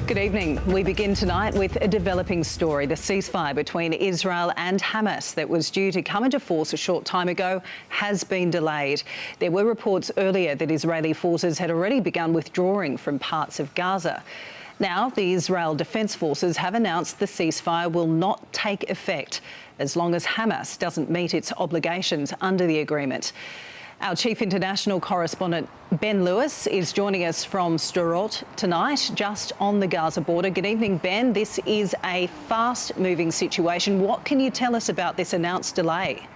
Good evening. We begin tonight with a developing story. The ceasefire between Israel and Hamas that was due to come into force a short time ago has been delayed. There were reports earlier that Israeli forces had already begun withdrawing from parts of Gaza. Now, the Israel Defence Forces have announced the ceasefire will not take effect as long as Hamas doesn't meet its obligations under the agreement. Our chief international correspondent, Ben Lewis, is joining us from Sderot tonight, just on the Gaza border. Good evening, Ben. This is a fast-moving situation. What can you tell us about this announced delay?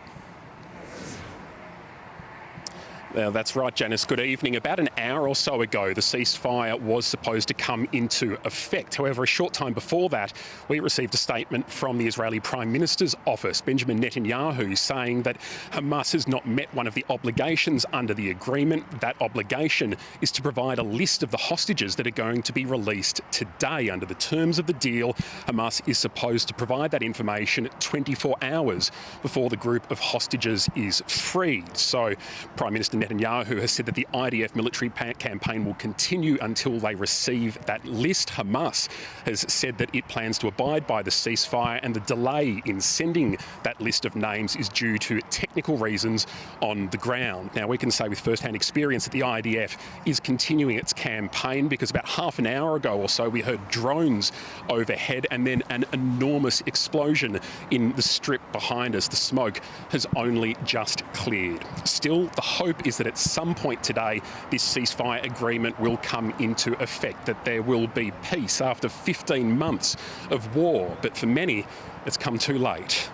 That's right, Janice. Good evening. About an hour or so ago, the ceasefire was supposed to come into effect. However, a short time before that, we received a statement from the Israeli Prime Minister's office, Benjamin Netanyahu, saying that Hamas has not met one of the obligations under the agreement. That obligation is to provide a list of the hostages that are going to be released today. Under the terms of the deal, Hamas is supposed to provide that information 24 hours before the group of hostages is freed. So, Prime Minister Netanyahu has said that the IDF military campaign will continue until they receive that list. Hamas has said that it plans to abide by the ceasefire, and the delay in sending that list of names is due to technical reasons on the ground. Now, we can say with first-hand experience that the IDF is continuing its campaign, because about half an hour ago or so we heard drones overhead and then an enormous explosion in the strip behind us. The smoke has only just cleared. Still, the hope is that at some point today this ceasefire agreement will come into effect, that there will be peace after 15 months of war. But for many, it's come too late.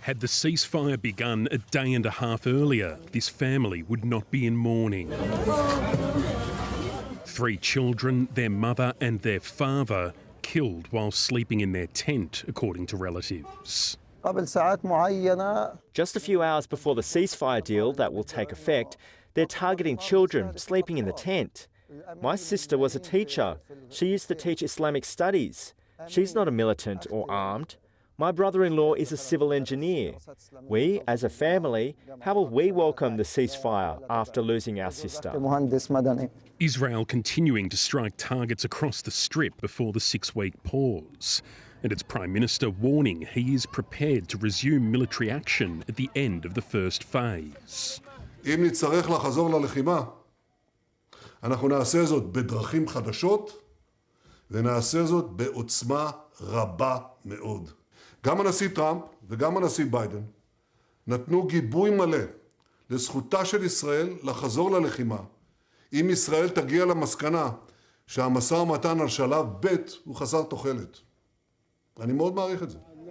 Had the ceasefire begun a day and a half earlier, this family would not be in mourning. 3 children, their mother and their father, killed while sleeping in their tent, according to relatives. Just a few hours before the ceasefire deal that will take effect, they're targeting children sleeping in the tent. My sister was a teacher. She used to teach Islamic studies. She's not a militant or armed. My brother-in-law is a civil engineer. We, as a family, how will we welcome the ceasefire after losing our sister? Israel continuing to strike targets across the Strip before the 6-week pause. And its Prime Minister warning he is prepared to resume military action at the end of the first phase. אם נצטרך לחזור ללחימה, אנחנו נעשה זאת בדרכים חדשות, ונעשה זאת בעוצמה רבה מאוד. גם הנשיא טראמפ וגם הנשיא ביידן נתנו גיבוי מלא לזכותה של ישראל לחזור ללחימה, אם ישראל תגיע למסקנה שהמשא ומתן על שלב ב' הוא חסר תוחלת.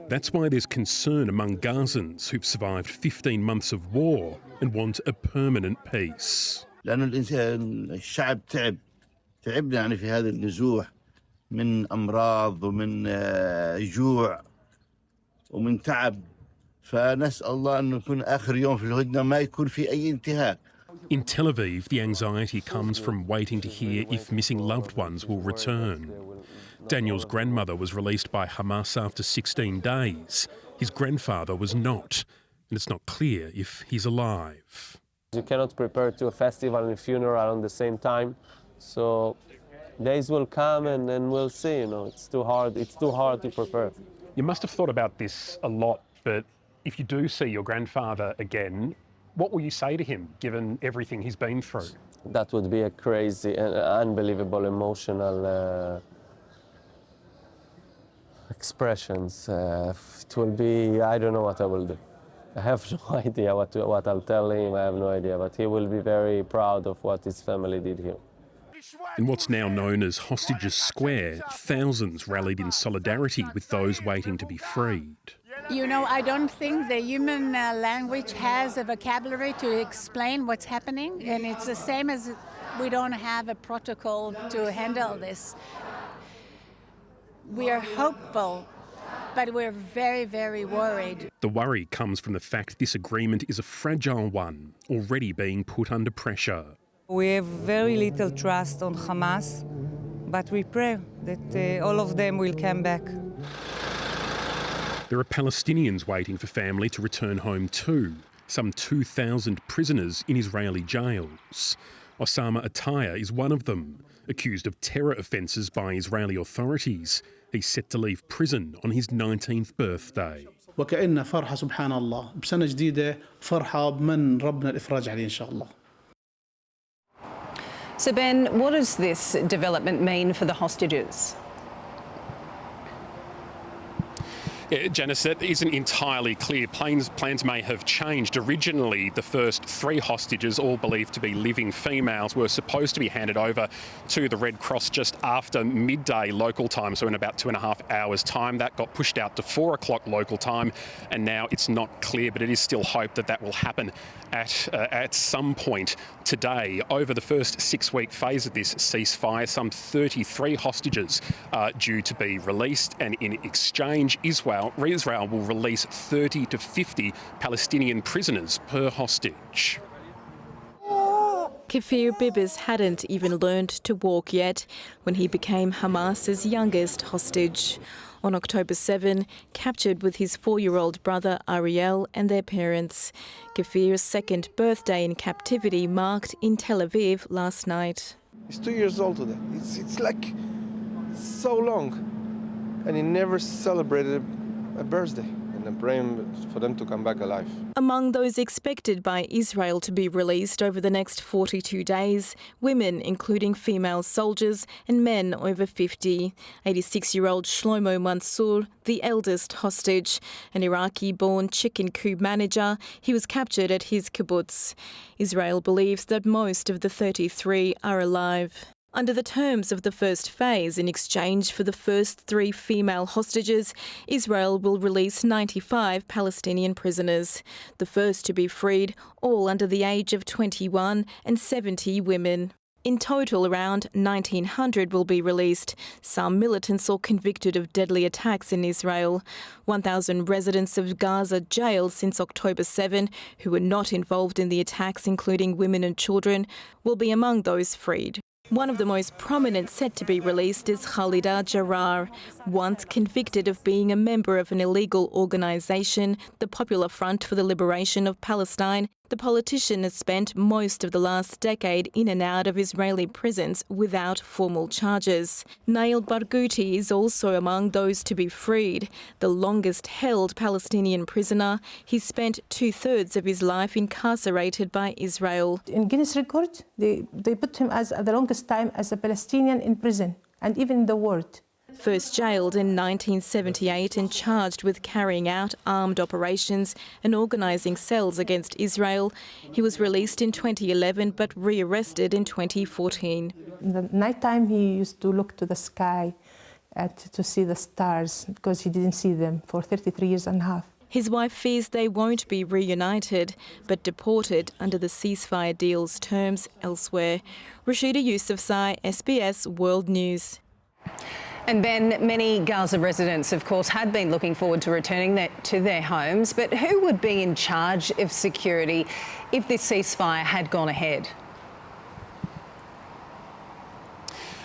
That's why there's concern among Gazans who've survived 15 months of war and want a permanent peace. لأن الشعب تعبنا يعني في هذا النزوح من أمراض ومن جوع ومن تعب فنسأل الله أن يكون آخر يوم في الهدنة ما يكون في أي انتهاك. In Tel Aviv, the anxiety comes from waiting to hear if missing loved ones will return. Daniel's grandmother was released by Hamas after 16 days. His grandfather was not, and it's not clear if he's alive. You cannot prepare to a festival and a funeral at the same time, so days will come and then we'll see. It's too hard to prepare. You must have thought about this a lot, but if you do see your grandfather again, what will you say to him, given everything he's been through? That would be a crazy and unbelievable emotional expressions. It will be, I don't know what I will do. I have no idea what I'll tell him, I have no idea, but he will be very proud of what his family did here. In what's now known as Hostages Square, thousands rallied in solidarity with those waiting to be freed. You know, I don't think the human language has a vocabulary to explain what's happening, and it's the same as we don't have a protocol to handle this. We are hopeful, but we're very, very worried. The worry comes from the fact this agreement is a fragile one, already being put under pressure. We have very little trust on Hamas, but we pray that all of them will come back. There are Palestinians waiting for family to return home too, some 2,000 prisoners in Israeli jails. Osama Ataya is one of them. accused of terror offences by Israeli authorities. He's set to leave prison on his 19th birthday. وكأنها فرحة سبحان الله بسنة جديدة فرحة بمن ربنا الإفراج عليه إن شاء الله. So Ben, what does this development mean for the hostages? Yeah, Janice, that isn't entirely clear. Plans may have changed. Originally, the first 3 hostages, all believed to be living females, were supposed to be handed over to the Red Cross just after midday local time, so in about 2.5 hours' time. That got pushed out to 4 o'clock local time, and now it's not clear, but it is still hoped that that will happen at some point today. Over the first 6-week phase of this ceasefire, some 33 hostages are due to be released, and in exchange, Israel will release 30 to 50 Palestinian prisoners per hostage. Kafir Bibbers hadn't even learned to walk yet when he became Hamas's youngest hostage. On October 7, captured with his 4-year-old brother Ariel and their parents. Kafir's second birthday in captivity marked in Tel Aviv last night. He's 2 years old today. It's like so long. And he never celebrated a birthday. And I'm praying for them to come back alive. Among those expected by Israel to be released over the next 42 days, women including female soldiers and men over 50. 86-year-old Shlomo Mansour, the eldest hostage, an Iraqi-born chicken coop manager. He was captured at his kibbutz. Israel believes that most of the 33 are alive. Under the terms of the first phase, in exchange for the first 3 female hostages, Israel will release 95 Palestinian prisoners, the first to be freed, all under the age of 21, and 70 women. In total, around 1,900 will be released, some militants or convicted of deadly attacks in Israel. 1,000 residents of Gaza jailed since October 7, who were not involved in the attacks, including women and children, will be among those freed. One of the most prominent set to be released is Khalida Jarrar, once convicted of being a member of an illegal organisation, the Popular Front for the Liberation of Palestine. The politician has spent most of the last decade in and out of Israeli prisons without formal charges. Nail Barghouti is also among those to be freed, the longest-held Palestinian prisoner. He spent 2/3 of his life incarcerated by Israel. In Guinness record, they put him as the longest time as a Palestinian in prison, and even in the world. First jailed in 1978 and charged with carrying out armed operations and organising cells against Israel. He was released in 2011 but rearrested in 2014. In the night time, he used to look to the sky to see the stars because he didn't see them for 33 years and a half. His wife fears they won't be reunited, but deported under the ceasefire deal's terms elsewhere. Rashida Yousafzai, SBS World News. And Ben, many Gaza residents, of course, had been looking forward to returning to their homes, but who would be in charge of security if this ceasefire had gone ahead?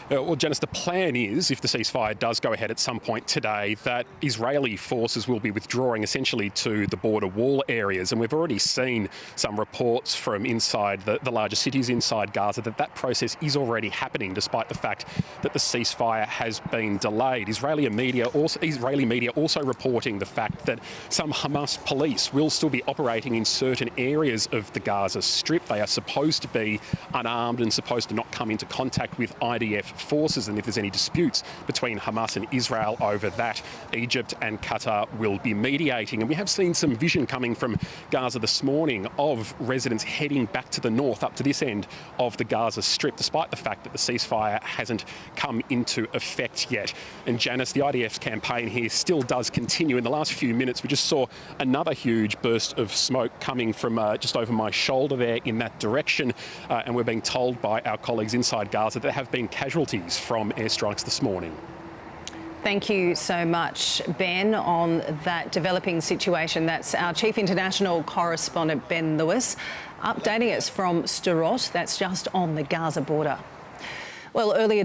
Well, Janice, the plan is, if the ceasefire does go ahead at some point today, that Israeli forces will be withdrawing essentially to the border wall areas. And we've already seen some reports from inside the larger cities inside Gaza that process is already happening, despite the fact that the ceasefire has been delayed. Israeli media also reporting the fact that some Hamas police will still be operating in certain areas of the Gaza Strip. They are supposed to be unarmed and supposed to not come into contact with IDF forces, and if there's any disputes between Hamas and Israel over that, Egypt and Qatar will be mediating. And we have seen some vision coming from Gaza this morning of residents heading back to the north, up to this end of the Gaza Strip, despite the fact that the ceasefire hasn't come into effect yet. And Janice, the IDF's campaign here still does continue. In the last few minutes, we just saw another huge burst of smoke coming from just over my shoulder there in that direction. And we're being told by our colleagues inside Gaza that there have been casualties from airstrikes this morning. Thank you so much, Ben, on that developing situation. That's our Chief International Correspondent, Ben Lewis, updating us from Sderot. That's just on the Gaza border. Well, earlier